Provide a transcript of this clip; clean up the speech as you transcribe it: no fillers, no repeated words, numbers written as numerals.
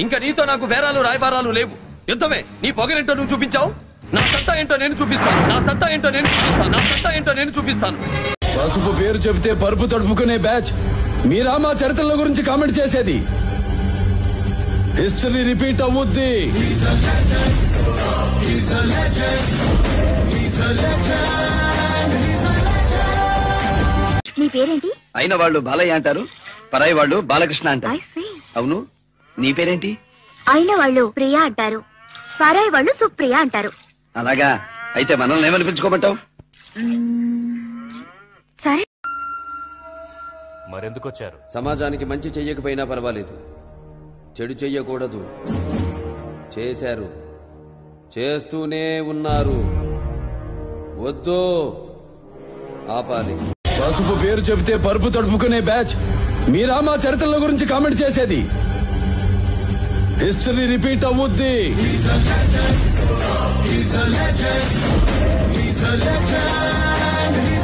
ఇంకా నీతో నాకు బేరాలు రాయబారాలు లేవు. యుద్ధమే. నీ పొగరేంటో నువ్వు చూపించావు, నా సత్తా ఏంటో నేను చూపిస్తాను. పసుపు పేరు చెబితే పరుపు తడుపుకునే బ్యాచ్ మీరా మా చరిత్రల గురించి కామెంట్ చేసేది? హిస్టరీ రిపీట్ అవుద్ది. మీ పేరేంటి? అయిన వాళ్ళు బాలయ్య అంటారు, పరాయి వాళ్ళు బాలకృష్ణ అంటారు. అవును, నీ పేరేంటి? అయిన వాళ్ళు ప్రియా అంటారు, పరాయి వాళ్ళు సుప్రియ అంటారు. అలాగా, అయితే మనల్ని ఏమనిపించుకోమంటావు? సరే. మరెందుకు వచ్చారు? సమాజానికి మంచి చెయ్యకపోయినా పర్వాలేదు, చెడు చెయ్యకూడదు. చేశారు, చేస్తూనే ఉన్నారు. వద్దు, ఆపాలి. పసుపు పేరు చెబితే పరుపు తడుపుకునే బ్యాచ్ మీరా మా చరిత్రల గురించి కామెంట్ చేసేది? హిస్టరీ రిపీట్ అవుద్ది. He's a legend.